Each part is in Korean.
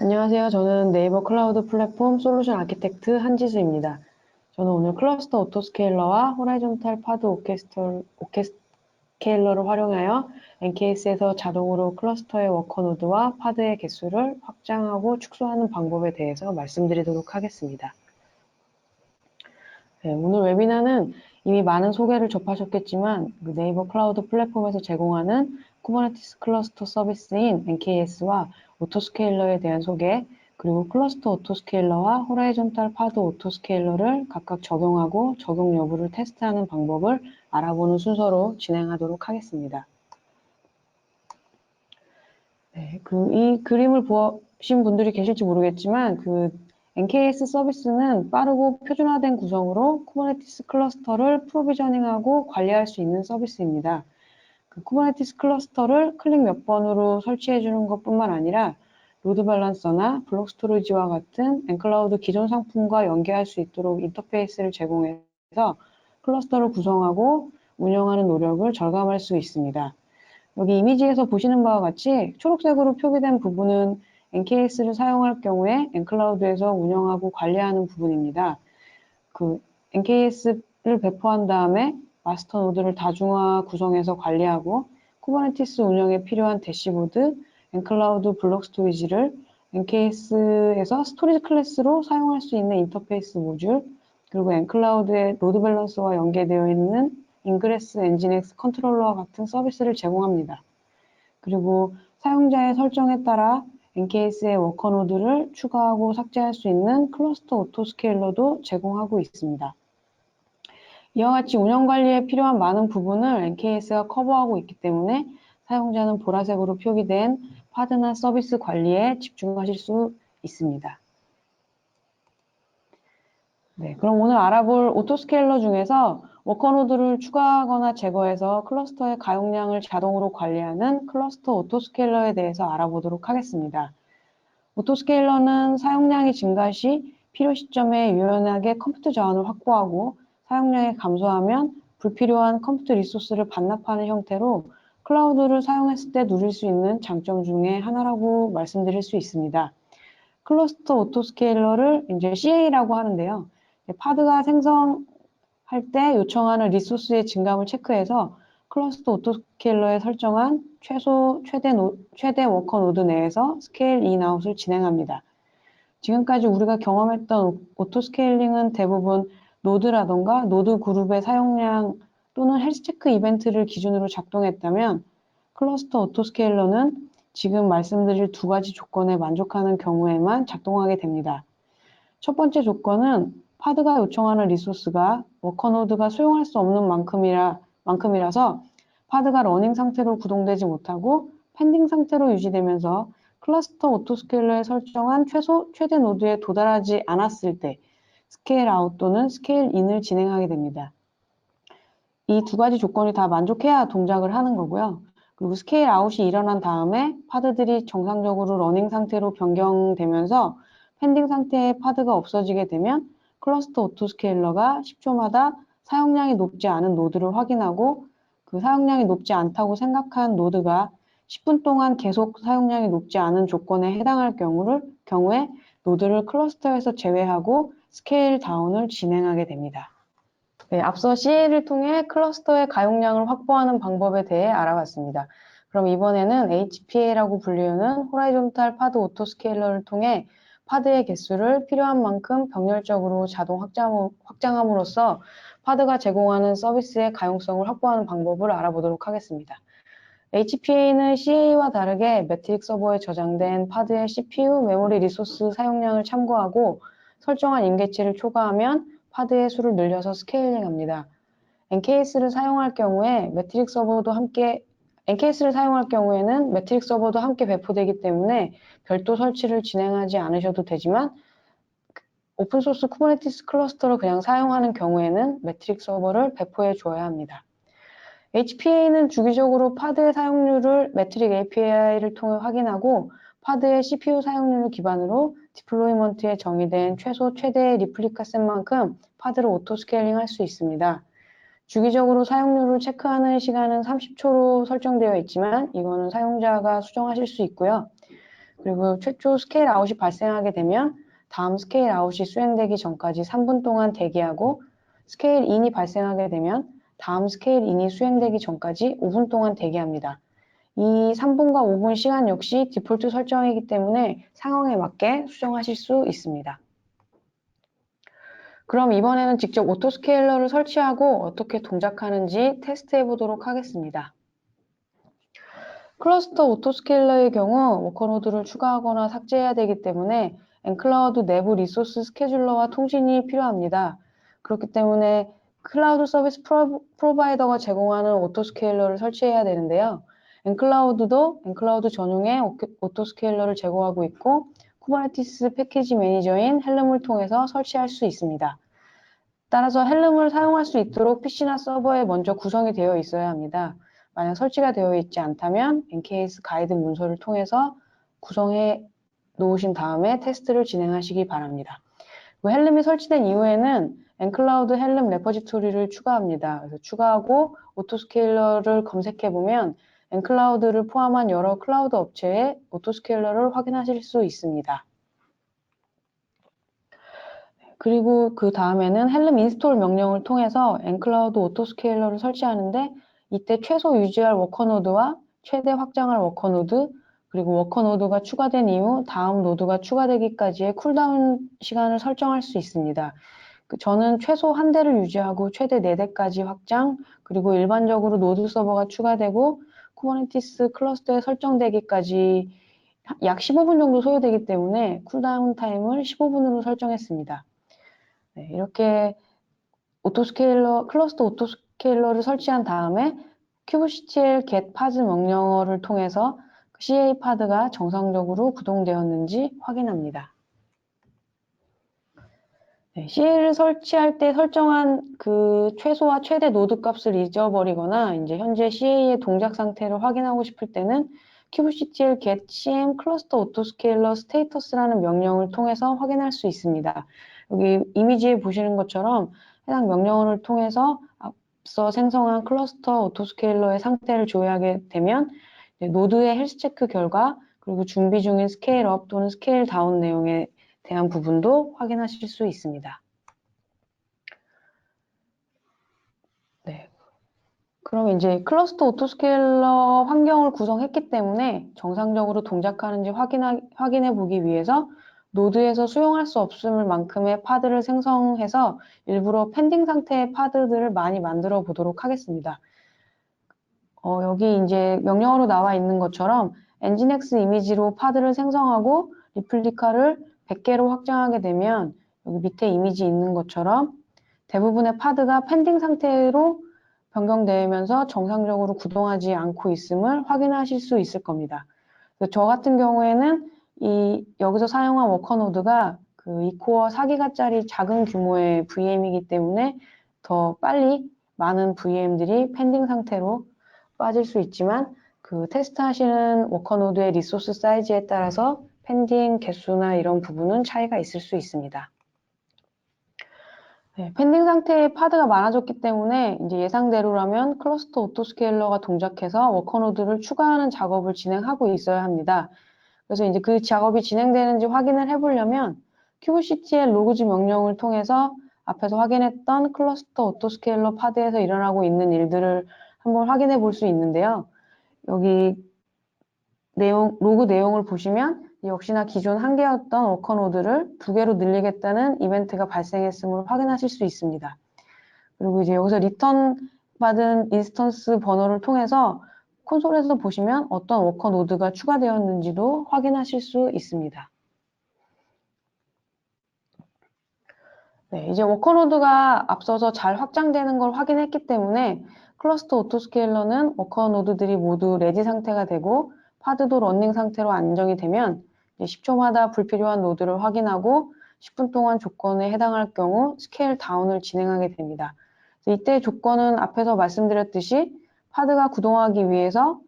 안녕하세요. 저는 네이버 클라우드 플랫폼 솔루션 아키텍트 한지수입니다. 저는 오늘 클러스터 오토스케일러와 호라이존탈 파드 오케스케일러를 활용하여 NKS에서 자동으로 클러스터의 워커 노드와 파드의 개수를 확장하고 축소하는 방법에 대해서 말씀드리도록 하겠습니다. 네, 오늘 웨비나는 이미 많은 소개를 접하셨겠지만 네이버 클라우드 플랫폼에서 제공하는 쿠버네티스 클러스터 서비스인 NKS와 오토스케일러에 대한 소개, 그리고 클러스터 오토스케일러와 호라이존탈 파드 오토스케일러를 각각 적용하고 적용 여부를 테스트하는 방법을 알아보는 순서로 진행하도록 하겠습니다. 네, 이 그림을 보신 분들이 계실지 모르겠지만 NKS 서비스는 빠르고 표준화된 구성으로 쿠버네티스 클러스터를 프로비저닝하고 관리할 수 있는 서비스입니다. 쿠버네티스 클러스터를 클릭 몇 번으로 설치해 주는 것뿐만 아니라 로드 밸런서나 블록 스토리지와 같은 엔클라우드 기존 상품과 연계할 수 있도록 인터페이스를 제공해서 클러스터를 구성하고 운영하는 노력을 절감할 수 있습니다. 여기 이미지에서 보시는 바와 같이 초록색으로 표기된 부분은 NKS를 사용할 경우에 엔클라우드에서 운영하고 관리하는 부분입니다. NKS를 배포한 다음에 마스터 노드를 다중화 구성해서 관리하고 쿠버네티스 운영에 필요한 대시보드, 엔클라우드 블록 스토리지를 NKS에서 스토리지 클래스로 사용할 수 있는 인터페이스 모듈, 그리고 엔클라우드의 로드 밸런서와 연계되어 있는 인그레스 엔진엑스 컨트롤러와 같은 서비스를 제공합니다. 그리고 사용자의 설정에 따라 NKS의 워커 노드를 추가하고 삭제할 수 있는 클러스터 오토스케일러도 제공하고 있습니다. 이와 같이 운영 관리에 필요한 많은 부분을 NKS가 커버하고 있기 때문에 사용자는 보라색으로 표기된 파드나 서비스 관리에 집중하실 수 있습니다. 네, 그럼 오늘 알아볼 오토스케일러 중에서 워커노드를 추가하거나 제거해서 클러스터의 가용량을 자동으로 관리하는 클러스터 오토스케일러에 대해서 알아보도록 하겠습니다. 오토스케일러는 사용량이 증가 시 필요 시점에 유연하게 컴퓨터 자원을 확보하고 사용량이 감소하면 불필요한 컴퓨터 리소스를 반납하는 형태로 클라우드를 사용했을 때 누릴 수 있는 장점 중에 하나라고 말씀드릴 수 있습니다. 클러스터 오토스케일러를 이제 CA라고 하는데요. 파드가 생성할 때 요청하는 리소스의 증감을 체크해서 클러스터 오토스케일러에 설정한 최대 워커 노드 내에서 스케일 인아웃을 진행합니다. 지금까지 우리가 경험했던 오토스케일링은 대부분 노드라던가 노드 그룹의 사용량 또는 헬스체크 이벤트를 기준으로 작동했다면 클러스터 오토스케일러는 지금 말씀드릴 두 가지 조건에 만족하는 경우에만 작동하게 됩니다. 첫 번째 조건은 파드가 요청하는 리소스가 워커노드가 수용할 수 없는 만큼이라서 파드가 러닝 상태로 구동되지 못하고 펜딩 상태로 유지되면서 클러스터 오토스케일러에 설정한 최대 노드에 도달하지 않았을 때 스케일 아웃 또는 스케일 인을 진행하게 됩니다. 이 두 가지 조건이 다 만족해야 동작을 하는 거고요. 그리고 스케일 아웃이 일어난 다음에 파드들이 정상적으로 러닝 상태로 변경되면서 펜딩 상태의 파드가 없어지게 되면 클러스터 오토스케일러가 10초마다 사용량이 높지 않은 노드를 확인하고 그 사용량이 높지 않다고 생각한 노드가 10분 동안 계속 사용량이 높지 않은 조건에 해당할 경우에 노드를 클러스터에서 제외하고 스케일 다운을 진행하게 됩니다. 네, 앞서 CA를 통해 클러스터의 가용량을 확보하는 방법에 대해 알아봤습니다. 그럼 이번에는 HPA라고 불리우는 호라이존탈 파드 오토스케일러를 통해 파드의 개수를 필요한 만큼 병렬적으로 자동 확장함으로써 파드가 제공하는 서비스의 가용성을 확보하는 방법을 알아보도록 하겠습니다. HPA는 CA와 다르게 매트릭 서버에 저장된 파드의 CPU, 메모리 리소스 사용량을 참고하고 설정한 임계치를 초과하면 파드의 수를 늘려서 스케일링합니다. NKS를 사용할 경우에는 매트릭 서버도 함께 배포되기 때문에 별도 설치를 진행하지 않으셔도 되지만 오픈소스 쿠버네티스 클러스터를 그냥 사용하는 경우에는 매트릭 서버를 배포해 줘야 합니다. HPA는 주기적으로 파드의 사용률을 매트릭 API를 통해 확인하고 파드의 CPU 사용률을 기반으로 디플로이먼트에 정의된 최대 리플리카 셋만큼 파드를 오토스케일링 할 수 있습니다. 주기적으로 사용률을 체크하는 시간은 30초로 설정되어 있지만 이거는 사용자가 수정하실 수 있고요. 그리고 최초 스케일 아웃이 발생하게 되면 다음 스케일 아웃이 수행되기 전까지 3분 동안 대기하고 스케일 인이 발생하게 되면 다음 스케일 인이 수행되기 전까지 5분 동안 대기합니다. 이 3분과 5분 시간 역시 디폴트 설정이기 때문에 상황에 맞게 수정하실 수 있습니다. 그럼 이번에는 직접 오토스케일러를 설치하고 어떻게 동작하는지 테스트해 보도록 하겠습니다. 클러스터 오토스케일러의 경우 워커노드를 추가하거나 삭제해야 되기 때문에 엔클라우드 내부 리소스 스케줄러와 통신이 필요합니다. 그렇기 때문에 클라우드 서비스 프로바이더가 제공하는 오토스케일러를 설치해야 되는데요. 엔클라우드도 엔클라우드 전용의 오토스케일러를 제공하고 있고 쿠버네티스 패키지 매니저인 헬름을 통해서 설치할 수 있습니다. 따라서 헬름을 사용할 수 있도록 PC나 서버에 먼저 구성이 되어 있어야 합니다. 만약 설치가 되어 있지 않다면 NKS 가이드 문서를 통해서 구성해 놓으신 다음에 테스트를 진행하시기 바랍니다. 헬름이 설치된 이후에는 엔클라우드 헬름 레퍼지토리를 추가합니다. 그래서 추가하고 오토스케일러를 검색해보면 엔클라우드를 포함한 여러 클라우드 업체의 오토스케일러를 확인하실 수 있습니다. 그리고 그 다음에는 헬름 인스톨 명령을 통해서 엔클라우드 오토스케일러를 설치하는데 이때 최소 유지할 워커노드와 최대 확장할 워커노드 그리고 워커노드가 추가된 이후 다음 노드가 추가되기까지의 쿨다운 시간을 설정할 수 있습니다. 저는 최소 한 대를 유지하고 최대 4대까지 확장 그리고 일반적으로 노드 서버가 추가되고 쿠버네티스 클러스터에 설정되기까지 약 15분 정도 소요되기 때문에 쿨다운 타임을 15분으로 설정했습니다. 네, 이렇게 클러스터 오토스케일러를 설치한 다음에 kubectl get path 명령어를 통해서 CA 파드가 정상적으로 구동되었는지 확인합니다. 네, CA를 설치할 때 설정한 그 최소와 최대 노드 값을 잊어버리거나 이제 현재 CA의 동작 상태를 확인하고 싶을 때는 kubectl get cm cluster autoscaler status라는 명령을 통해서 확인할 수 있습니다. 여기 이미지에 보시는 것처럼 해당 명령어를 통해서 앞서 생성한 클러스터 오토스케일러의 상태를 조회하게 되면 노드의 헬스 체크 결과 그리고 준비 중인 스케일업 또는 스케일 다운 내용에 대한 부분도 확인하실 수 있습니다. 네. 그럼 이제 클러스터 오토스케일러 환경을 구성했기 때문에 정상적으로 동작하는지 확인해 보기 위해서 노드에서 수용할 수 없을 만큼의 파드를 생성해서 일부러 펜딩 상태의 파드들을 많이 만들어 보도록 하겠습니다. 여기 이제 명령어로 나와 있는 것처럼 nginx 이미지로 파드를 생성하고 리플리카를 100개로 확장하게 되면 여기 밑에 이미지 있는 것처럼 대부분의 파드가 펜딩 상태로 변경되면서 정상적으로 구동하지 않고 있음을 확인하실 수 있을 겁니다. 저 같은 경우에는 여기서 사용한 워커노드가 그 2코어 4기가짜리 작은 규모의 VM이기 때문에 더 빨리 많은 VM들이 펜딩 상태로 빠질 수 있지만 그 테스트 하시는 워커노드의 리소스 사이즈에 따라서 펜딩 개수나 이런 부분은 차이가 있을 수 있습니다. 네, 펜딩 상태의 파드가 많아졌기 때문에 이제 예상대로라면 클러스터 오토스케일러가 동작해서 워커노드를 추가하는 작업을 진행하고 있어야 합니다. 그래서 이제 그 작업이 진행되는지 확인을 해보려면 kubectl 로그즈 명령을 통해서 앞에서 확인했던 클러스터 오토스케일러 파드에서 일어나고 있는 일들을 한번 확인해 볼 수 있는데요. 여기 로그 내용을 보시면 역시나 기존 1개였던 워커노드를 2개로 늘리겠다는 이벤트가 발생했음을 확인하실 수 있습니다. 그리고 이제 여기서 리턴 받은 인스턴스 번호를 통해서 콘솔에서 보시면 어떤 워커노드가 추가되었는지도 확인하실 수 있습니다. 네, 이제 워커노드가 앞서서 잘 확장되는 걸 확인했기 때문에 클러스터 오토스케일러는 워커노드들이 모두 레디 상태가 되고 파드도 러닝 상태로 안정이 되면 10초마다 불필요한 노드를 확인하고 10분 동안 조건에 해당할 경우 스케일 다운을 진행하게 됩니다. 이때 조건은 앞에서 말씀드렸듯이 파드가 구동하기 위해서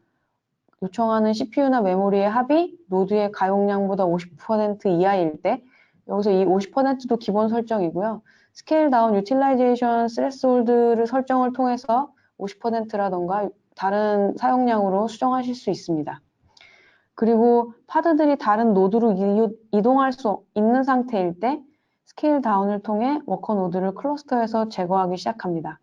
요청하는 CPU나 메모리의 합이 노드의 가용량보다 50% 이하일 때 여기서 이 50%도 기본 설정이고요. 스케일 다운 유틸라이제이션 스레스홀드를 설정을 통해서 50%라던가 다른 사용량으로 수정하실 수 있습니다. 그리고 파드들이 다른 노드로 이동할 수 있는 상태일 때 스케일 다운을 통해 워커 노드를 클러스터에서 제거하기 시작합니다.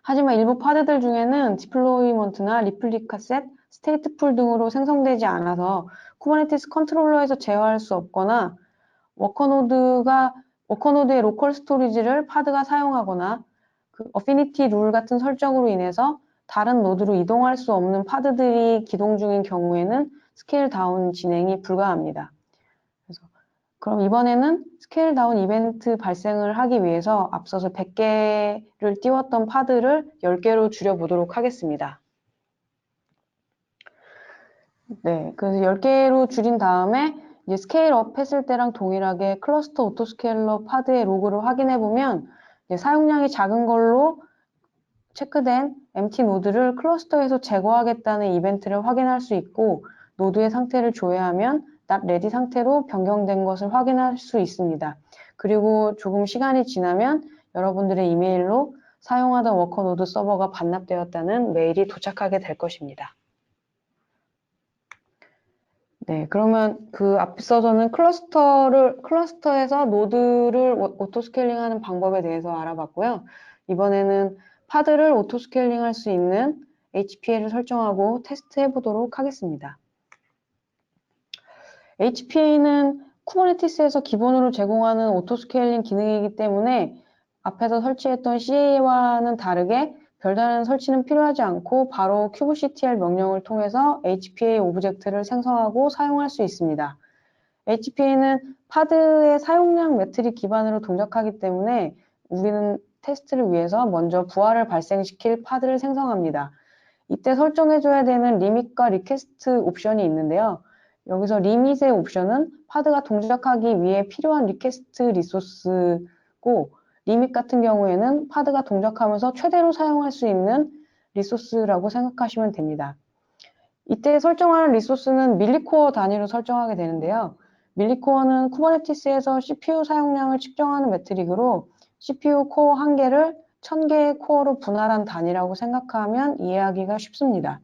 하지만 일부 파드들 중에는 디플로이먼트나 리플리카 셋, 스테이트풀 등으로 생성되지 않아서 쿠버네티스 컨트롤러에서 제어할 수 없거나 워커노드의 로컬 스토리지를 파드가 사용하거나 그 어피니티 룰 같은 설정으로 인해서 다른 노드로 이동할 수 없는 파드들이 기동 중인 경우에는 스케일 다운 진행이 불가합니다. 그럼 이번에는 스케일 다운 이벤트 발생을 하기 위해서 앞서서 100개를 띄웠던 파드를 10개로 줄여보도록 하겠습니다. 네, 그래서 10개로 줄인 다음에 이제 스케일업 했을 때랑 동일하게 클러스터 오토스케일러 파드의 로그를 확인해 보면 사용량이 작은 걸로 체크된 empty 노드를 클러스터에서 제거하겠다는 이벤트를 확인할 수 있고 노드의 상태를 조회하면 not ready 상태로 변경된 것을 확인할 수 있습니다. 그리고 조금 시간이 지나면 여러분들의 이메일로 사용하던 워커 노드 서버가 반납되었다는 메일이 도착하게 될 것입니다. 네, 그러면 그 앞서서는 클러스터에서 노드를 오토스케일링하는 방법에 대해서 알아봤고요. 이번에는 파드를 오토스케일링 할 수 있는 HPA를 설정하고 테스트해 보도록 하겠습니다. HPA는 쿠버네티스에서 기본으로 제공하는 오토스케일링 기능이기 때문에 앞에서 설치했던 CA와는 다르게 별다른 설치는 필요하지 않고 바로 kubectl 명령을 통해서 HPA 오브젝트를 생성하고 사용할 수 있습니다. HPA는 파드의 사용량 매트릭 기반으로 동작하기 때문에 우리는 테스트를 위해서 먼저 부하를 발생시킬 파드를 생성합니다. 이때 설정해줘야 되는 리밋과 리퀘스트 옵션이 있는데요. 여기서 리밋의 옵션은 파드가 동작하기 위해 필요한 리퀘스트 리소스고 리밋 같은 경우에는 파드가 동작하면서 최대로 사용할 수 있는 리소스라고 생각하시면 됩니다. 이때 설정하는 리소스는 밀리코어 단위로 설정하게 되는데요. 밀리코어는 쿠버네티스에서 CPU 사용량을 측정하는 매트릭으로 CPU 코어 1개를 1000개의 코어로 분할한 단위라고 생각하면 이해하기가 쉽습니다.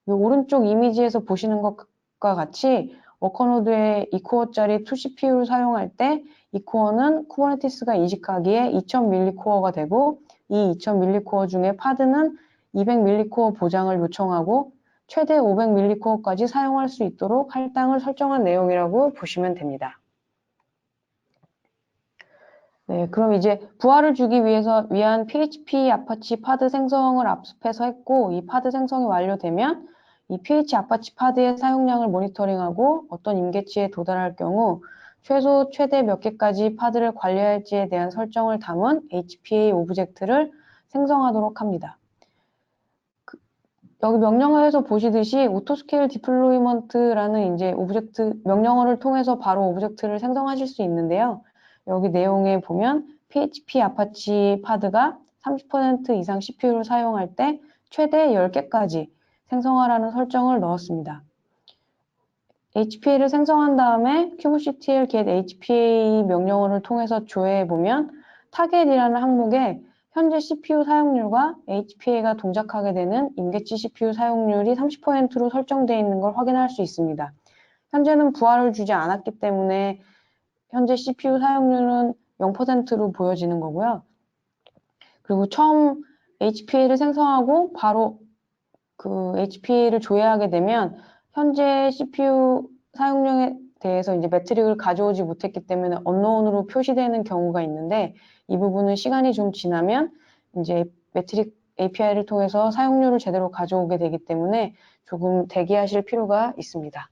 이 오른쪽 이미지에서 보시는 것과 같이 워커노드의 2코어짜리 2CPU를 사용할 때 이 코어는 쿠버네티스가 인식하기에 2000밀리코어가 되고 이 2000밀리코어 중에 파드는 200밀리코어 보장을 요청하고 최대 500밀리코어까지 사용할 수 있도록 할당을 설정한 내용이라고 보시면 됩니다. 네, 그럼 이제 부하를 주기 위한 PHP 아파치 파드 생성을 압축해서 했고 이 파드 생성이 완료되면 이 PHP 아파치 파드의 사용량을 모니터링하고 어떤 임계치에 도달할 경우 최대 몇 개까지 파드를 관리할지에 대한 설정을 담은 HPA 오브젝트를 생성하도록 합니다. 여기 명령어에서 보시듯이 오토스케일 디플로이먼트라는 이제 오브젝트 명령어를 통해서 바로 오브젝트를 생성하실 수 있는데요. 여기 내용에 보면 PHP 아파치 파드가 30% 이상 CPU를 사용할 때 최대 10개까지 생성하라는 설정을 넣었습니다. HPA를 생성한 다음에 kubectl get HPA 명령어를 통해서 조회해보면 타겟이라는 항목에 현재 CPU 사용률과 HPA가 동작하게 되는 임계치 CPU 사용률이 30%로 설정되어 있는 걸 확인할 수 있습니다. 현재는 부하를 주지 않았기 때문에 현재 CPU 사용률은 0%로 보여지는 거고요. 그리고 처음 HPA를 생성하고 바로 그 HPA를 조회하게 되면 현재 CPU 사용량에 대해서 이제 매트릭을 가져오지 못했기 때문에 언노운으로 표시되는 경우가 있는데 이 부분은 시간이 좀 지나면 이제 매트릭 API를 통해서 사용률을 제대로 가져오게 되기 때문에 조금 대기하실 필요가 있습니다.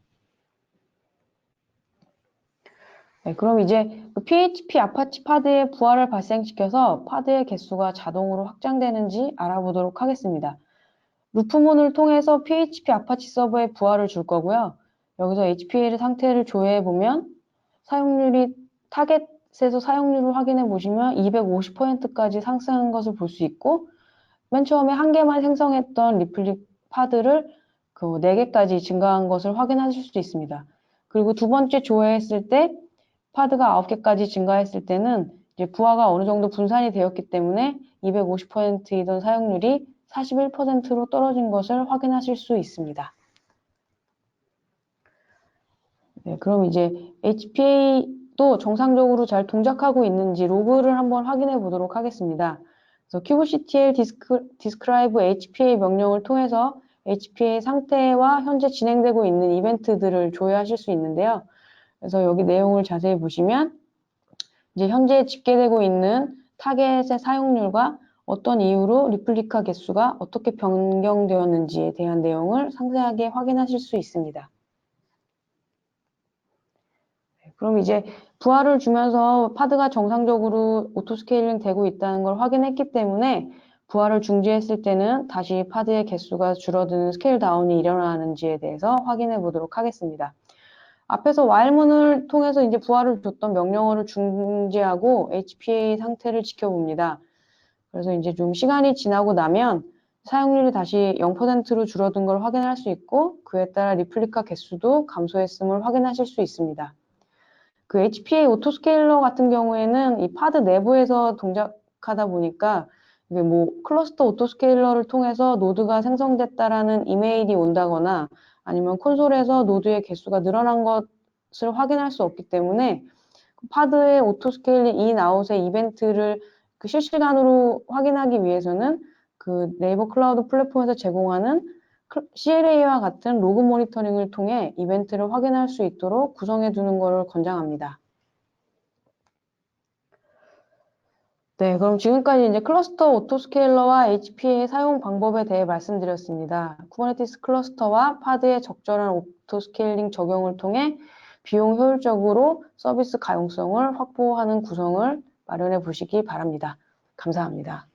네, 그럼 이제 그 PHP 아파치 파드에 부하를 발생시켜서 파드의 개수가 자동으로 확장되는지 알아보도록 하겠습니다. 루프문을 통해서 PHP 아파치 서버에 부하를 줄 거고요. 여기서 HPA 상태를 조회해보면 사용률이 타겟에서 사용률을 확인해 보시면 250%까지 상승한 것을 볼 수 있고 맨 처음에 한 개만 생성했던 리플릭 파드를 그 4개까지 증가한 것을 확인하실 수 있습니다. 그리고 두 번째 조회했을 때 파드가 9개까지 증가했을 때는 이제 부하가 어느 정도 분산이 되었기 때문에 250%이던 사용률이 41%로 떨어진 것을 확인하실 수 있습니다. 네, 그럼 이제 HPA도 정상적으로 잘 동작하고 있는지 로그를 한번 확인해 보도록 하겠습니다. 그래서 kubectl describe HPA 명령을 통해서 HPA 상태와 현재 진행되고 있는 이벤트들을 조회하실 수 있는데요. 그래서 여기 내용을 자세히 보시면 이제 현재 집계되고 있는 타겟의 사용률과 어떤 이유로 리플리카 개수가 어떻게 변경되었는지에 대한 내용을 상세하게 확인하실 수 있습니다. 그럼 이제 부하를 주면서 파드가 정상적으로 오토스케일링 되고 있다는 걸 확인했기 때문에 부하를 중지했을 때는 다시 파드의 개수가 줄어드는 스케일 다운이 일어나는지에 대해서 확인해 보도록 하겠습니다. 앞에서 while문을 통해서 이제 부하를 줬던 명령어를 중지하고 HPA 상태를 지켜봅니다. 그래서 이제 좀 시간이 지나고 나면 사용률이 다시 0%로 줄어든 걸 확인할 수 있고 그에 따라 리플리카 개수도 감소했음을 확인하실 수 있습니다. 그 HPA 오토스케일러 같은 경우에는 이 파드 내부에서 동작하다 보니까 이게 뭐 클러스터 오토스케일러를 통해서 노드가 생성됐다라는 이메일이 온다거나 아니면 콘솔에서 노드의 개수가 늘어난 것을 확인할 수 없기 때문에 파드의 오토스케일링 인아웃의 이벤트를 그 실시간으로 확인하기 위해서는 그 네이버 클라우드 플랫폼에서 제공하는 CLA와 같은 로그 모니터링을 통해 이벤트를 확인할 수 있도록 구성해 두는 것을 권장합니다. 네, 그럼 지금까지 이제 클러스터 오토스케일러와 HPA의 사용 방법에 대해 말씀드렸습니다. 쿠버네티스 클러스터와 파드의 적절한 오토스케일링 적용을 통해 비용 효율적으로 서비스 가용성을 확보하는 구성을 마련해 보시기 바랍니다. 감사합니다.